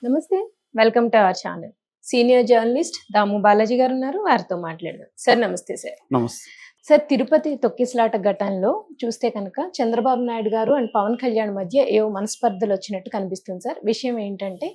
నమస్తే. Welcome to our channel. Senior journalist Damu Balaji గారు ఉన్నారు. వారితో మాట్లాడదాం. సార్ నమస్తే సార్. నమస్తే. సార్ తిరుపతి తొక్కిసలాట ఘటనలో చూస్తే కనుక చంద్రబాబు నాయుడు గారు అండ్ పవన్ కళ్యాణ్ మధ్య ఏవో మనస్పర్ధలు వచ్చినట్టు కనిపిస్తుంది సార్. విషయం ఏంటంటే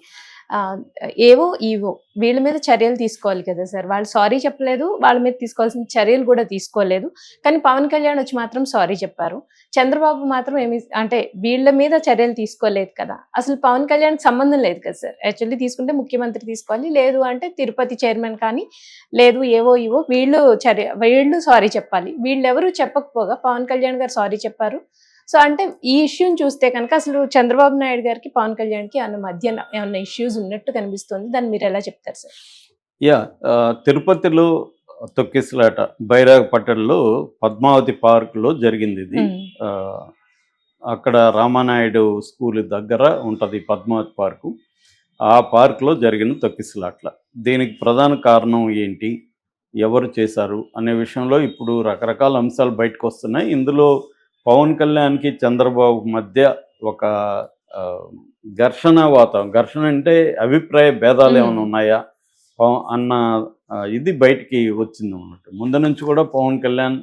ఏవో ఈవో వీళ్ళ మీద చర్యలు తీసుకోవాలి కదా సార్. వాళ్ళు సారీ చెప్పలేదు, వాళ్ళ మీద తీసుకోవాల్సిన చర్యలు కూడా తీసుకోలేదు. కానీ పవన్ కళ్యాణ్ వచ్చి మాత్రం సారీ చెప్పారు. చంద్రబాబు మాత్రం ఏమి అంటే వీళ్ళ మీద చర్యలు తీసుకోలేదు కదా. అసలు పవన్ కళ్యాణ్కి సంబంధం లేదు కదా సార్. యాక్చువల్లీ తీసుకుంటే ముఖ్యమంత్రి తీసుకోవాలి, లేదు అంటే తిరుపతి చైర్మన్ కానీ, లేదు ఏవో ఈవో వీళ్ళు సారీ చెప్పాలి. వీళ్ళెవరూ చెప్పకపోగా పవన్ కళ్యాణ్ గారు సారీ చెప్పారు. సో అంటే ఈ ఇష్యూని చూస్తే కనుక అసలు చంద్రబాబు నాయుడు గారికి పవన్ కళ్యాణ్కి అన్న మధ్య ఏమన్నా ఇష్యూస్ ఉన్నట్టు కనిపిస్తుంది. దాన్ని మీరు ఎలా చెప్తారు సార్? తిరుపతిలో తొక్కిసలాట బైరాగపట్టణంలో పద్మావతి పార్కులో జరిగింది ఇది. అక్కడ రామానాయుడు స్కూల్ దగ్గర ఉంటుంది పద్మావతి పార్కు. ఆ పార్కులో జరిగిన తొక్కిసలాట్ల. దీనికి ప్రధాన కారణం ఏంటి, ఎవరు చేశారు అనే విషయంలో ఇప్పుడు రకరకాల అంశాలు బయటకు వస్తున్నాయి. ఇందులో పవన్ కళ్యాణ్కి చంద్రబాబు మధ్య ఒక ఘర్షణ అంటే అభిప్రాయ భేదాలు ఏమైనా ఉన్నాయా అన్న ఇది బయటికి వచ్చింది అన్నట్టు. ముందు నుంచి కూడా పవన్ కళ్యాణ్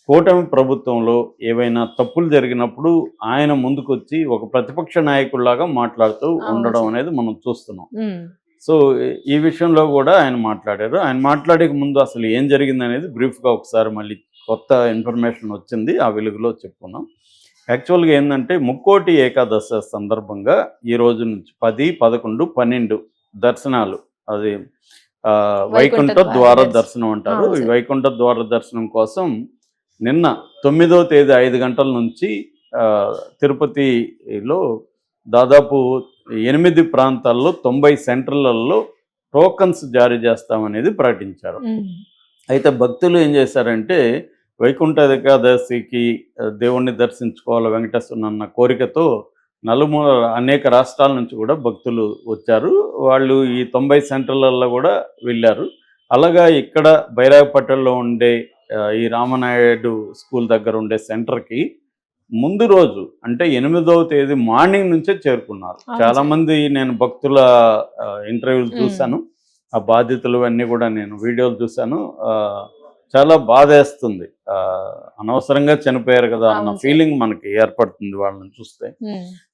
కూటమి ప్రభుత్వంలో ఏవైనా తప్పులు జరిగినప్పుడు ఆయన ముందుకొచ్చి ఒక ప్రతిపక్ష నాయకుల్లాగా మాట్లాడుతూ ఉండడం అనేది మనం చూస్తున్నాం. సో ఈ విషయంలో కూడా ఆయన మాట్లాడారు. ఆయన మాట్లాడే ముందు అసలు ఏం జరిగింది అనేది బ్రీఫ్గా ఒకసారి మళ్ళీ కొత్త ఇన్ఫర్మేషన్ వచ్చింది, ఆ వెలుగులో చెప్పుకున్నాం. యాక్చువల్గా ఏంటంటే ముక్కోటి ఏకాదశి సందర్భంగా ఈ రోజు నుంచి 10, 11, 12 దర్శనాలు, అది వైకుంఠ ద్వార దర్శనం అంటారు. ఈ వైకుంఠ ద్వార దర్శనం కోసం నిన్న 9వ తేదీ 5 గంటల నుంచి తిరుపతిలో దాదాపు 8 ప్రాంతాల్లో 90 సెంటర్లలో టోకన్స్ జారీ చేస్తామనేది ప్రకటించారు. అయితే భక్తులు ఏం చేశారంటే వైకుంఠ ఏకాదశికి దేవుణ్ణి దర్శించుకోవాలి వెంకటేశ్వరుని కోరికతో నలుమూల అనేక రాష్ట్రాల నుంచి కూడా భక్తులు వచ్చారు. వాళ్ళు ఈ 90 సెంటర్లలో కూడా వెళ్ళారు. అలాగా ఇక్కడ బైరాగపట్టణంలో ఉండే ఈ రామనాయుడు స్కూల్ దగ్గర ఉండే సెంటర్కి ముందు రోజు అంటే 8వ తేదీ మార్నింగ్ నుంచే చేరుకున్నారు. చాలామంది నేను భక్తుల ఇంటర్వ్యూలు చూశాను, ఆ బాధితులు అన్నీ కూడా నేను వీడియోలు చూశాను. చాలా బాధేస్తుంది. అనవసరంగా చనిపోయారు కదా అన్న ఫీలింగ్ మనకి ఏర్పడుతుంది వాళ్ళని చూస్తే.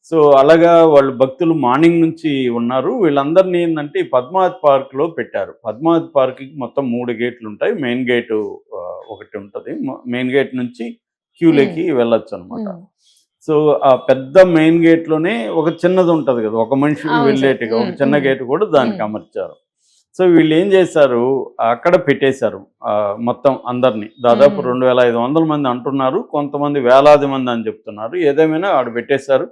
సో అలాగా వాళ్ళు భక్తులు మార్నింగ్ నుంచి ఉన్నారు. వీళ్ళందరినీ ఏంటంటే ఈ పద్మావతి పార్క్లో పెట్టారు. పద్మావతి పార్క్కి మొత్తం 3 గేట్లు ఉంటాయి. మెయిన్ గేటు ఒకటి ఉంటుంది. మెయిన్ గేట్ నుంచి క్యూలోకి వెళ్ళొచ్చు అనమాట. సో ఆ పెద్ద మెయిన్ గేట్లోనే ఒక చిన్నది ఉంటుంది కదా, ఒక మనిషి వెళ్ళేట్టుగా ఒక చిన్న గేటు కూడా దానికి అమర్చారు. సో వీళ్ళు ఏం చేశారు, అక్కడ పెట్టేశారు మొత్తం అందరినీ. దాదాపు 2500 మంది అంటున్నారు, కొంతమంది వేలాది మంది అని చెప్తున్నారు. ఏదేమైనా ఆడ పెట్టేశారు.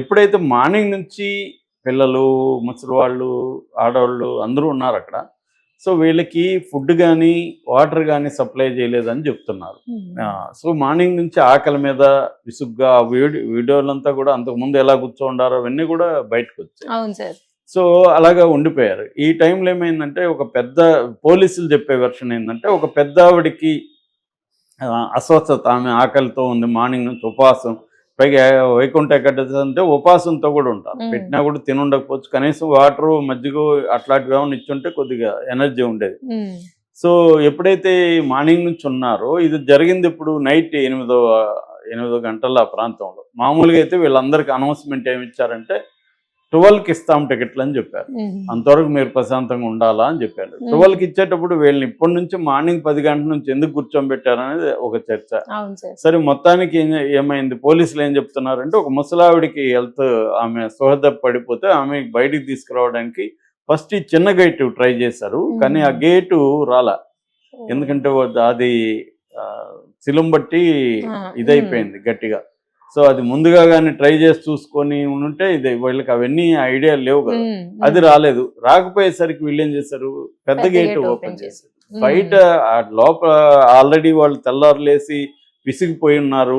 ఎప్పుడైతే మార్నింగ్ నుంచి పిల్లలు, ముసలి వాళ్ళు, ఆడవాళ్ళు అందరూ ఉన్నారు అక్కడ. సో వీళ్ళకి ఫుడ్ కానీ వాటర్ కానీ సప్లై చేయలేదని చెప్తున్నారు. సో మార్నింగ్ నుంచి ఆకలి మీద విసుగ్గా వీడియోలంతా కూడా అంతకుముందు ఎలా కూర్చోండారో అవన్నీ కూడా బయటకు వచ్చాయి. సో అలాగా ఉండిపోయారు. ఈ టైంలో ఏమైందంటే ఒక పెద్ద పోలీసులు చెప్పే వెర్షన్ ఏంటంటే ఒక పెద్ద ఆవిడికి అస్వస్థత, ఆమె ఆకలితో ఉంది, మార్నింగ్ నుంచి ఉపవాసం, పైగా వైకుంఠ ఏకాదశి అంటే ఉపవాసంతో కూడా ఉంటారు. పెట్టినా కూడా తినుండకపోవచ్చు, కనీసం వాటర్ మజ్జిగ అట్లాంటివి ఏమైనా ఇచ్చుంటే కొద్దిగా ఎనర్జీ ఉండేది. సో ఎప్పుడైతే మార్నింగ్ నుంచి ఉన్నారో, ఇది జరిగింది ఇప్పుడు నైట్ 8 గంటల ప్రాంతంలో. మామూలుగా అయితే వీళ్ళందరికీ అనౌన్స్మెంట్ ఏమి ఇచ్చారంటే 12కి ఇస్తాం టికెట్లు అని చెప్పారు. అంతవరకు మీరు ప్రశాంతంగా ఉండాలా అని చెప్పారు. 12కి ఇచ్చేటప్పుడు వీళ్ళని ఇప్పటి నుంచి మార్నింగ్ 10 గంటల నుంచి ఎందుకు కూర్చోబెట్టారు అనేది ఒక చర్చ. సరే మొత్తానికి ఏమైంది, పోలీసులు ఏం చెప్తున్నారంటే ఒక ముసలావిడికి హెల్త్, ఆమె స్పృహ పడిపోతే ఆమె బయటికి తీసుకురావడానికి ఫస్ట్ ఈ చిన్న గేటు ట్రై చేశారు. కానీ ఆ గేటు రాలా, ఎందుకంటే అది శిలం బట్టి ఇదైపోయింది గట్టిగా. సో అది ముందుగా కానీ ట్రై చేసి చూసుకొని ఉంటే ఇది వీళ్ళకి అవన్నీ ఐడియా లేవు కదా, అది రాలేదు. రాకపోయేసరికి వీళ్ళు ఏం చేశారు, పెద్ద గేటు ఓపెన్ చేశారు. బయట లోపల ఆల్రెడీ వాళ్ళు తెల్లారులేసి విసిగిపోయి ఉన్నారు,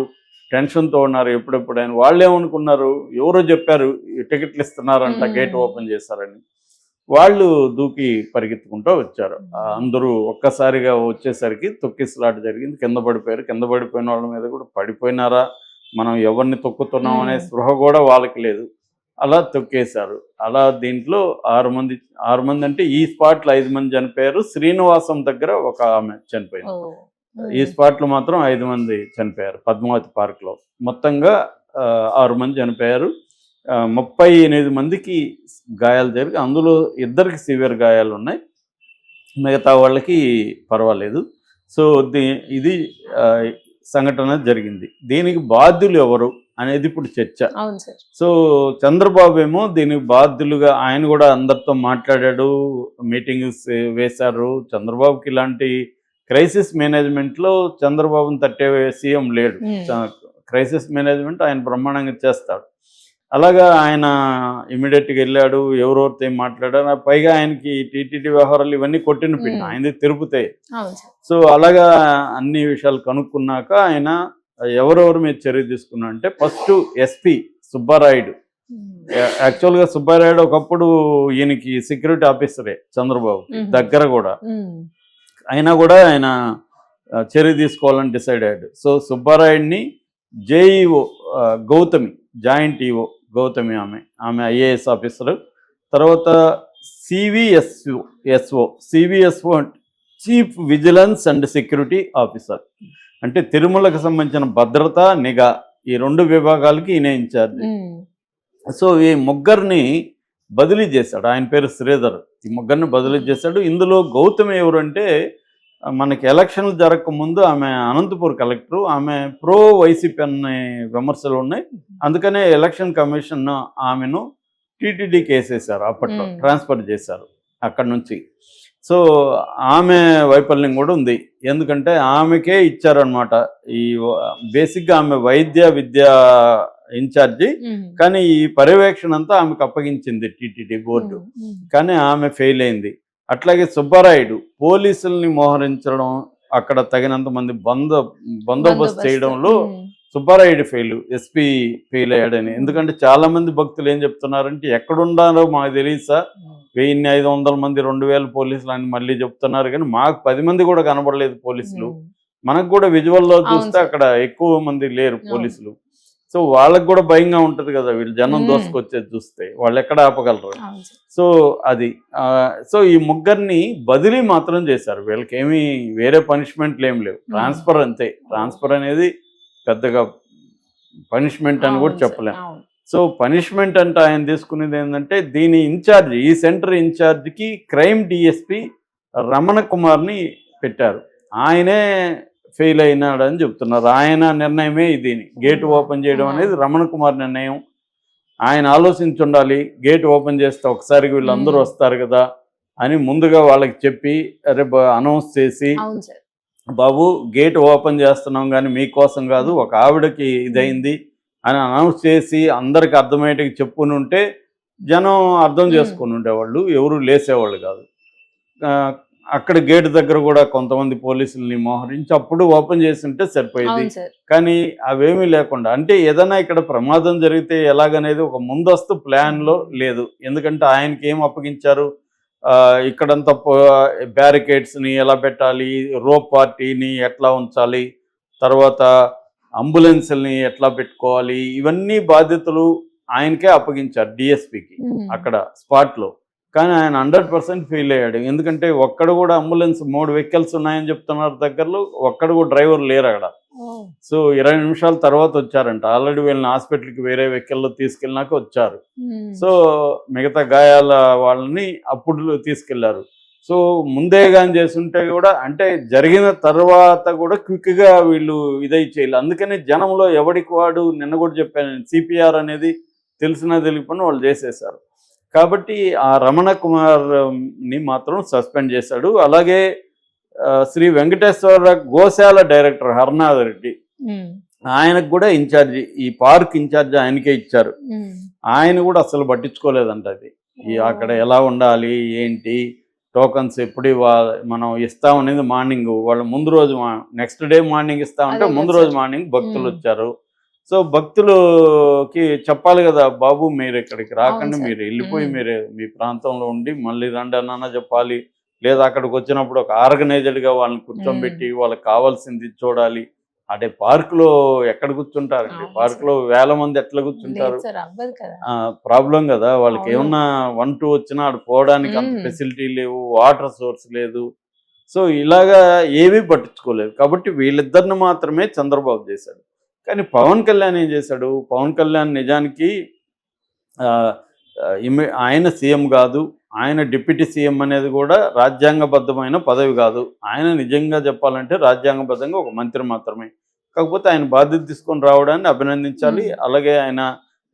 టెన్షన్తో ఉన్నారు. ఎప్పుడెప్పుడు ఆయన వాళ్ళు ఏమనుకున్నారు, ఎవరో చెప్పారు టికెట్లు ఇస్తున్నారంట, గేట్ ఓపెన్ చేశారని. వాళ్ళు దూకి పరిగెత్తుకుంటూ వచ్చారు. అందరూ ఒక్కసారిగా వచ్చేసరికి తొక్కిసలాట జరిగింది. కింద పడిపోయారు. కింద పడిపోయిన వాళ్ళ మీద కూడా పడిపోయినారా, మనం ఎవరిని తొక్కుతున్నాం అనే స్పృహ కూడా వాళ్ళకి లేదు. అలా తొక్కేశారు. అలా దీంట్లో 6 మంది అంటే ఈ స్పాట్లో 5 మంది చనిపోయారు. శ్రీనివాసం దగ్గర ఒక ఆమె చనిపోయింది. ఈ స్పాట్లో మాత్రం 5 మంది చనిపోయారు పద్మావతి పార్క్లో. మొత్తంగా 6 మంది చనిపోయారు. 38 మందికి గాయాలు జరిగి అందులో 2కి సివియర్ గాయాలు ఉన్నాయి. మిగతా వాళ్ళకి పర్వాలేదు. సో ఇది సంఘటన జరిగింది. దీనికి బాధ్యులు ఎవరు అనేది ఇప్పుడు చర్చ. అవును సార్. సో చంద్రబాబు ఏమో దీనికి బాధ్యులుగా ఆయన కూడా అందరితో మాట్లాడాడు, మీటింగ్స్ వేశారు. చంద్రబాబుకి ఇలాంటి క్రైసిస్ మేనేజ్మెంట్లో చంద్రబాబుని తట్టే సీఎం లేడు. క్రైసిస్ మేనేజ్మెంట్ ఆయన బ్రహ్మాండంగా చేస్తాడు. అలాగా ఆయన ఇమీడియట్గా వెళ్ళాడు, ఎవరెవరితో ఏం మాట్లాడారు. పైగా ఆయనకి టీటీడీ వ్యవహారాలు ఇవన్నీ కొట్టిన పిండి, ఆయనది తిరుపతి. సో అలాగా అన్ని విషయాలు కనుక్కున్నాక ఆయన ఎవరెవరి మీద చర్య తీసుకున్నా అంటే ఫస్ట్ ఎస్పీ సుబ్బారాయుడు. యాక్చువల్గా సుబ్బారాయుడు ఒకప్పుడు ఈయనకి సెక్యూరిటీ ఆఫీసరే చంద్రబాబు దగ్గర కూడా. అయినా కూడా ఆయన చర్య తీసుకోవాలని డిసైడ్ అయ్యాడు. సో సుబ్బారాయుడిని JEO Gautami, joint EO Gautami, ఆమె ఐఏఎస్ ఆఫీసరు. తర్వాత CVSO chief vigilance and security officer. అంటే తిరుమలకు సంబంధించిన భద్రత, నిఘా ఈ 2 విభాగాలకి ఈయన ఇన్ఛార్జ్. సో ఈ ముగ్గురిని బదిలీ చేశాడు. ఆయన పేరు శ్రీధర్. ఈ ముగ్గురిని బదిలీ చేశాడు. ఇందులో గౌతమి ఎవరంటే మనకి ఎలక్షన్లు జరగకముందు ఆమె అనంతపూర్ కలెక్టరు. ఆమె ప్రో వైసీపీ అనే విమర్శలు ఉన్నాయి. అందుకనే ఎలక్షన్ కమిషన్ ఆమెను టీటీడీకి వేసేసారు. అప్పట్లో ట్రాన్స్ఫర్ చేశారు అక్కడి నుంచి. సో ఆమె వైఫల్యం కూడా ఉంది. ఎందుకంటే ఆమెకే ఇచ్చారనమాట ఈ బేసిక్గా ఆమె వైద్య విద్య ఇన్ఛార్జి, కానీ ఈ పర్యవేక్షణ అంతా ఆమెకు అప్పగించింది టీటీడీ బోర్డు. కానీ ఆమె ఫెయిల్ అయింది. అట్లాగే సుబ్బారాయుడు పోలీసుల్ని మోహరించడం, అక్కడ తగినంత మంది బందోబస్తు చేయడంలో సుబ్బారాయుడు ఎస్పీ ఫెయిల్ అయ్యాడని. ఎందుకంటే చాలా మంది భక్తులు ఏం చెప్తున్నారంటే ఎక్కడున్నారో మాకు తెలియదు సార్, 1500 మంది 2000 పోలీసులు అని మళ్ళీ చెప్తున్నారు, కానీ మాకు 10 మంది కూడా కనబడలేదు పోలీసులు. మనకు కూడా విజువల్లో చూస్తే అక్కడ ఎక్కువ మంది లేరు పోలీసులు. సో వాళ్ళకు కూడా భయంగా ఉంటుంది కదా, వీళ్ళు జనం దోసుకొచ్చేది చూస్తే వాళ్ళు ఎక్కడ ఆపగలరు. సో అది సో ఈ ముగ్గురిని బదిలీ మాత్రం చేశారు. వీళ్ళకి ఏమీ వేరే పనిష్మెంట్లు ఏం లేవు, ట్రాన్స్ఫర్ అంతే. ట్రాన్స్ఫర్ అనేది పెద్దగా పనిష్మెంట్ అని కూడా చెప్పలేము. సో పనిష్మెంట్ అంటే ఆయన తీసుకునేది ఏంటంటే దీని ఇన్ఛార్జ్, ఈ సెంటర్ ఇన్ఛార్జ్కి క్రైమ్ డిఎస్పి రమణ కుమార్ని పెట్టారు. ఆయనే ఫెయిల్ అయినాడని చెప్తున్నారు. ఆయన నిర్ణయమే ఇది, గేట్ ఓపెన్ చేయడం అనేది రమణ కుమార్ నిర్ణయం. ఆయన ఆలోచించి ఉండాలి, గేట్ ఓపెన్ చేస్తే ఒకసారికి వీళ్ళందరూ వస్తారు కదా అని ముందుగా వాళ్ళకి చెప్పి అనౌన్స్ చేసి, బాబు గేట్ ఓపెన్ చేస్తున్నాం కానీ మీకోసం కాదు, ఒక ఆవిడకి ఇదైంది అని అనౌన్స్ చేసి అందరికి అర్థమయ్యేటికి చెప్పుకుని ఉంటే జనం అర్థం చేసుకుని ఉండేవాళ్ళు, ఎవరు లేసేవాళ్ళు కాదు. అక్కడ గేట్ దగ్గర కూడా కొంతమంది పోలీసుల్ని మోహరించి అప్పుడు ఓపెన్ చేసి ఉంటే సరిపోయింది. కానీ అవేమీ లేకుండా, అంటే ఏదైనా ఇక్కడ ప్రమాదం జరిగితే ఎలాగనేది ఒక ముందస్తు ప్లాన్లో లేదు. ఎందుకంటే ఆయనకి ఏం అప్పగించారు, ఇక్కడంతా బ్యారికేడ్స్ని ఎలా పెట్టాలి, రోప్ పార్టీని ఎట్లా ఉంచాలి, తర్వాత అంబులెన్స్ని ఎట్లా పెట్టుకోవాలి, ఇవన్నీ బాధ్యతలు ఆయనకే అప్పగించారు డిఎస్పీకి అక్కడ స్పాట్లో. కానీ ఆయన 100% ఫెయిల్ అయ్యాడు. ఎందుకంటే ఒక్కడ కూడా అంబులెన్స్ 3 వెహికల్స్ ఉన్నాయని చెప్తున్నారు దగ్గరలో, ఒక్కడ కూడా డ్రైవర్ లేరు అక్కడ. సో 20 నిమిషాల తర్వాత వచ్చారంట. ఆల్రెడీ వీళ్ళని హాస్పిటల్కి వేరే వెహికల్లో తీసుకెళ్ళినాక వచ్చారు. సో మిగతా గాయాల వాళ్ళని అప్పుడు తీసుకెళ్లారు. సో ముందే కానీ చేస్తుంటే కూడా, అంటే జరిగిన తర్వాత కూడా క్విక్గా వీళ్ళు ఇదై చేయాలి. అందుకని జనంలో ఎవడికి వాడు, నిన్న కూడా చెప్పాను, సిపిఆర్ అనేది తెలిసినా తెలియకుండా వాళ్ళు చేసేసారు. కాబట్టి ఆ రమణ కుమార్ని మాత్రం సస్పెండ్ చేశాడు. అలాగే శ్రీ వెంకటేశ్వర గోశాల డైరెక్టర్ హర్నాథ్ రెడ్డి, ఆయనకు కూడా ఇన్ఛార్జి, ఈ పార్క్ ఇన్ఛార్జి ఆయనకే ఇచ్చారు. ఆయన కూడా అసలు పట్టించుకోలేదంట. అది అక్కడ ఎలా ఉండాలి ఏంటి, టోకన్స్ ఎప్పుడు మనం ఇస్తామనేది మార్నింగ్, వాళ్ళు ముందు రోజు నెక్స్ట్ డే మార్నింగ్ ఇస్తామంటే ముందు రోజు మార్నింగ్ భక్తులు వచ్చారు. సో భక్తులకి చెప్పాలి కదా, బాబు మీరు ఇక్కడికి రాకండి, మీరు వెళ్ళిపోయి మీరు మీ ప్రాంతంలో ఉండి మళ్ళీ రండి అన్న చెప్పాలి. లేదా అక్కడికి వచ్చినప్పుడు ఒక ఆర్గనైజర్డ్గా వాళ్ళని కూర్చోబెట్టి వాళ్ళకి కావాల్సింది చూడాలి. అంటే పార్క్ లో ఎక్కడ కూర్చుంటారండి, అవును పార్క్ లో వేల మంది ఎట్లా కూర్చుంటారు, లేదు సార్, అవ్వదు కదా. ప్రాబ్లం కదా వాళ్ళకి. అవును. ఏమన్నా 1-2 వచ్చినా ఆడ పోవడానికి అంత ఫెసిలిటీ లేవు, వాటర్ సోర్స్ లేదు. సో ఇలాగా ఏమీ పట్టించుకోలేదు. కాబట్టి వీళ్ళిద్దరిని మాత్రమే చంద్రబాబు చేశాడు. కానీ పవన్ కళ్యాణ్ ఏం చేశాడు? పవన్ కళ్యాణ్ నిజానికి ఆయన సీఎం కాదు, ఆయన డిప్యూటీ సీఎం అనేది కూడా రాజ్యాంగబద్ధమైన పదవి కాదు. ఆయన నిజంగా చెప్పాలంటే రాజ్యాంగబద్ధంగా ఒక మంత్రి మాత్రమే. కాకపోతే ఆయన బాధ్యత తీసుకొని రావడాన్ని అభినందించాలి. అలాగే ఆయన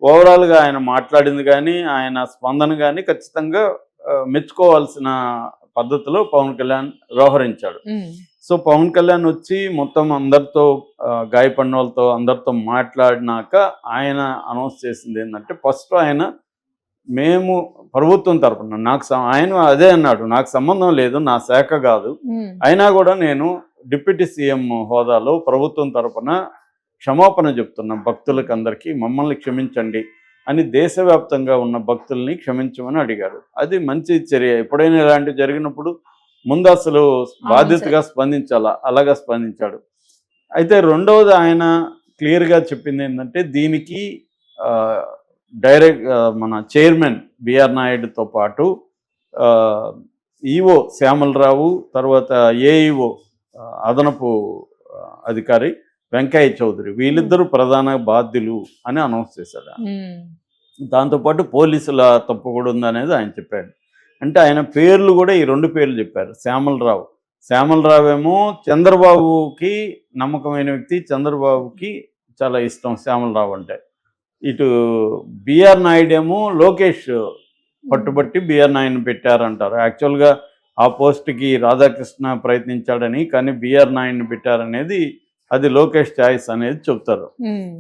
ఓవరాల్గా ఆయన మాట్లాడింది కానీ, ఆయన స్పందన కానీ ఖచ్చితంగా మెచ్చుకోవాల్సిన పద్ధతిలో పవన్ కళ్యాణ్ వ్యవహరించాడు. సో పవన్ కళ్యాణ్ వచ్చి మొత్తం అందరితో, గాయపడిన వాళ్ళతో అందరితో మాట్లాడినాక ఆయన అనౌన్స్ చేసింది ఏంటంటే, ఫస్ట్ ఆయన మేము ప్రభుత్వం తరపున ఆయన అదే అన్నాడు, నాకు సంబంధం లేదు, నా శాఖ కాదు, అయినా కూడా నేను డిప్యూటీ సీఎం హోదాలో ప్రభుత్వం తరపున క్షమాపణ చెప్తున్నా భక్తులకి అందరికీ, మమ్మల్ని క్షమించండి అని దేశవ్యాప్తంగా ఉన్న భక్తుల్ని క్షమించమని అడిగాడు. అది మంచి చర్య. ఎప్పుడైనా ఇలాంటివి జరిగినప్పుడు ముందు అసలు బాధ్యతగా స్పందించాలా, అలాగా స్పందించాడు. అయితే రెండవది ఆయన క్లియర్గా చెప్పింది ఏంటంటే, దీనికి డైరెక్ట్ మన చైర్మన్ బిఆర్ నాయుడుతో పాటు ఈఓ శ్యామలరావు, తర్వాత ఏఈఓ అదనపు అధికారి వెంకయ్య చౌదరి, వీళ్ళిద్దరూ ప్రధాన బాధ్యులు అని అనౌన్స్ చేశాడు. దాంతోపాటు పోలీసుల తప్పు కూడా ఉందనేది ఆయన చెప్పాడు. అంటే ఆయన పేర్లు కూడా ఈ 2 పేర్లు చెప్పారు. శ్యామలరావు ఏమో చంద్రబాబుకి నమ్మకమైన వ్యక్తి, చంద్రబాబుకి చాలా ఇష్టం శ్యామలరావు అంటే. ఇటు బిఆర్ నాయుడు ఏమో లోకేష్ పట్టుబట్టి బిఆర్ నాయుడుని పెట్టారంటారు. యాక్చువల్గా ఆ పోస్ట్కి రాధాకృష్ణ ప్రయత్నించాడని, కానీ బిఆర్ నాయుడుని పెట్టారనేది అది లోకేష్ చాయిస్ అనేది చెప్తారు.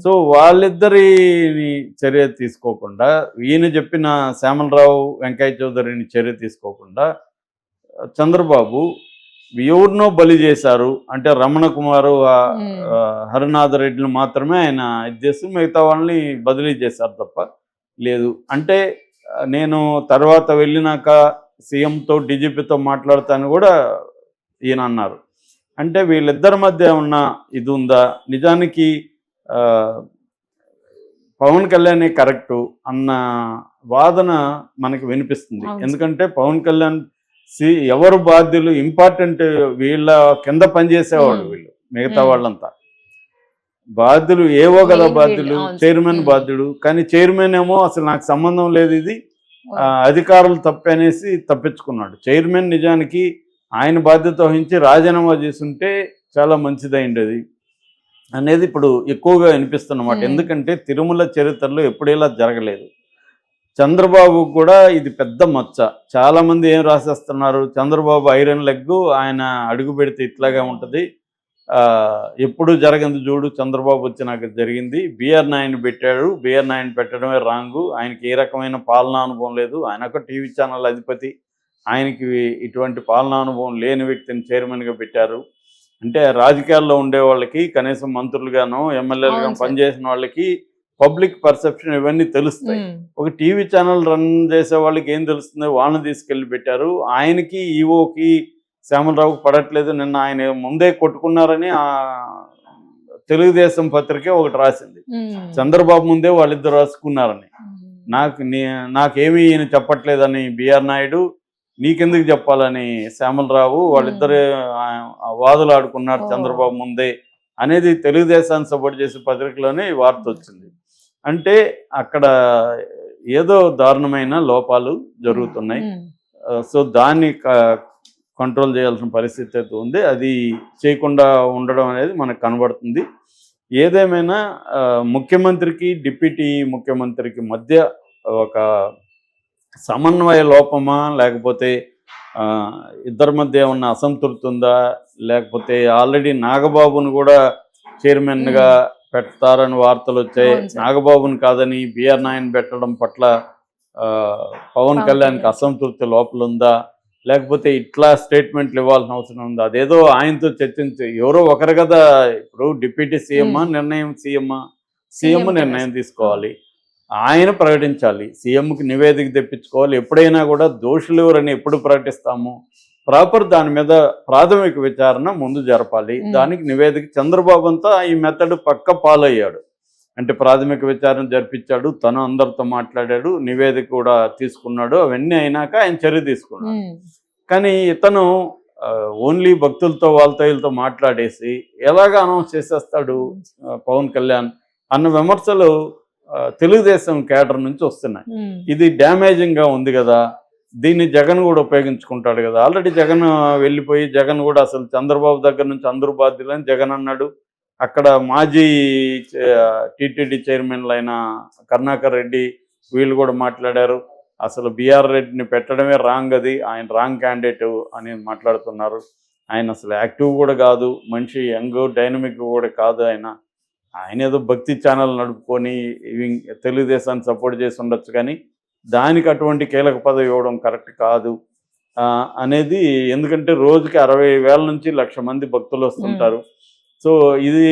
సో వాళ్ళిద్దరిని చర్య తీసుకోకుండా, ఈయన చెప్పిన శ్యామలరావు వెంకయ్య చౌదరిని చర్య తీసుకోకుండా చంద్రబాబు ఎవరినో బలి చేశారు అంటే రమణ కుమారు, హరినాథ్ రెడ్డిని మాత్రమే ఆయన ఇది చేస్తూ మిగతా వాళ్ళని బదిలీ చేశారు తప్ప లేదు. అంటే నేను తర్వాత వెళ్ళినాక సీఎంతో డీజీపీతో మాట్లాడతాను కూడా ఈయన అన్నారు. అంటే వీళ్ళిద్దరి మధ్య ఉన్న ఇది ఉందా? నిజానికి పవన్ కళ్యాణే కరెక్టు అన్న వాదన మనకి వినిపిస్తుంది. ఎందుకంటే పవన్ కళ్యాణ్ ఎవరు బాధ్యులు, ఇంపార్టెంట్ వీళ్ళ కింద పనిచేసేవాళ్ళు వీళ్ళు, మిగతా వాళ్ళంతా బాధ్యులు ఏవో కదా బాధ్యులు, చైర్మన్ బాధ్యుడు. కానీ చైర్మన్ ఏమో అసలు నాకు సంబంధం లేదు, ఇది అధికారులు తప్పనేసి తప్పించుకున్నాడు. చైర్మన్ నిజానికి ఆయన బాధ్యత వహించి రాజీనామా చేసుంటే చాలా మంచిదైండేది అనేది ఇప్పుడు ఎక్కువగా వినిపిస్తున్నమాట. ఎందుకంటే తిరుమల చరిత్రలో ఎప్పుడేలా జరగలేదు. చంద్రబాబు కూడా ఇది పెద్ద మచ్చ. చాలామంది ఏం రాసేస్తున్నారు, చంద్రబాబు ఐరన్ లెగ్, ఆయన అడుగు పెడితే ఇట్లాగా ఉంటుంది, ఎప్పుడు జరగంది చూడు, చంద్రబాబు వచ్చినాక జరిగింది. బిఆర్ నాయుడిని పెట్టాడు, బిఆర్ నాయుడిని పెట్టడమే రాంగు, ఆయనకి ఏ రకమైన పాలనా అనుభవం లేదు, ఆయన ఒక టీవీ ఛానల్ అధిపతి, ఆయనకి ఇటువంటి పాలనా అనుభవం లేని వ్యక్తిని చైర్మన్గా పెట్టారు. అంటే రాజకీయాల్లో ఉండే వాళ్ళకి, కనీసం మంత్రులుగానో ఎమ్మెల్యేలుగా పనిచేసిన వాళ్ళకి పబ్లిక్ పర్సెప్షన్ ఇవన్నీ తెలుస్తాయి. ఒక టీవీ ఛానల్ రన్ చేసే వాళ్ళకి ఏం తెలుస్తుంది? వాళ్ళని తీసుకెళ్ళి పెట్టారు. ఆయనకి ఈఓకి శ్యామలరావుకి పడట్లేదు. నిన్న ఆయన ముందే కొట్టుకున్నారని తెలుగుదేశం పత్రికే ఒకటి రాసింది, చంద్రబాబు ముందే వాళ్ళిద్దరు రాసుకున్నారని. నాకేమీ ఈయన చెప్పట్లేదని బిఆర్ నాయుడు, నీకెందుకు చెప్పాలని శ్యామలరావు, వాళ్ళిద్దరు వాదులు ఆడుకున్నారు చంద్రబాబు ముందే అనేది తెలుగుదేశాన్ని సపోర్ట్ చేసే పత్రికలోనే ఈ వార్త వచ్చింది. అంటే అక్కడ ఏదో దారుణమైన లోపాలు జరుగుతున్నాయి. సో దాన్ని కంట్రోల్ చేయాల్సిన పరిస్థితి అయితే ఉంది. అది చేయకుండా ఉండడం అనేది మనకు కనబడుతుంది. ఏదేమైనా ముఖ్యమంత్రికి డిప్యూటీ ముఖ్యమంత్రికి మధ్య ఒక సమన్వయ లోపమా, లేకపోతే ఇద్దరి మధ్య ఉన్న అసంతృప్తి ఉందా, లేకపోతే ఆల్రెడీ నాగబాబును కూడా చైర్మన్గా పెడతారని వార్తలు వచ్చాయి. నాగబాబుని కాదని బిఆర్ నాయుడుని పెట్టడం పట్ల పవన్ కళ్యాణ్కి అసంతృప్తి లోపల ఉందా, లేకపోతే ఇట్లా స్టేట్మెంట్లు ఇవ్వాల్సిన అవసరం ఉందా? అదేదో ఆయనతో చర్చించి, ఎవరో ఒకరు కదా, ఇప్పుడు డిప్యూటీ సీఎమ్మా నిర్ణయం, సీఎం నిర్ణయం తీసుకోవాలి, ఆయన ప్రకటించాలి, సీఎంకి నివేదిక తెప్పించుకోవాలి. ఎప్పుడైనా కూడా దోషులు ఎవరని ఎప్పుడు ప్రకటిస్తాము? ప్రాపర్ దాని మీద ప్రాథమిక విచారణ ముందు జరపాలి. దానికి నివేదిక చంద్రబాబు అంతా ఈ మెథడ్ పక్క ఫాలో అయ్యాడు. అంటే ప్రాథమిక విచారణ జరిపించాడు, తను అందరితో మాట్లాడాడు, నివేదిక కూడా తీసుకున్నాడు. అవన్నీ అయినాక ఆయన చర్య తీసుకున్నాడు. కానీ ఇతను ఓన్లీ భక్తులతో వాళ్ళతో వీళ్ళతో మాట్లాడేసి ఎలాగ అనౌన్స్ చేసేస్తాడు పవన్ కళ్యాణ్ అన్న విమర్శలు తెలుగుదేశం కేడర్ నుంచి వస్తున్నాయి. ఇది డ్యామేజింగ్ గా ఉంది కదా, దీన్ని జగన్ కూడా ఉపయోగించుకుంటాడు కదా. ఆల్రెడీ జగన్ వెళ్ళిపోయి జగన్ కూడా అసలు చంద్రబాబు దగ్గర నుంచి అందరూ బాధ్యులని జగన్ అన్నాడు. అక్కడ మాజీ టీటీడీ చైర్మన్లు అయిన కరుణాకర్ రెడ్డి వీళ్ళు కూడా మాట్లాడారు. అసలు బిఆర్ రెడ్డిని పెట్టడమే రాంగ్, అది ఆయన రాంగ్ క్యాండిడేట్ అని మాట్లాడుతున్నారు. ఆయన అసలు యాక్టివ్ కూడా కాదు, మనిషి యంగ్ డైనమిక్ కూడా కాదు. ఆయన ఏదో భక్తి ఛానల్ నడుపుకొని తెలుగుదేశాన్ని సపోర్ట్ చేసి ఉండొచ్చు, కానీ దానికి అటువంటి కీలక పదవి ఇవ్వడం కరెక్ట్ కాదు అనేది. ఎందుకంటే రోజుకి 60,000 నుంచి 1,00,000 మంది భక్తులు వస్తుంటారు. సో ఇది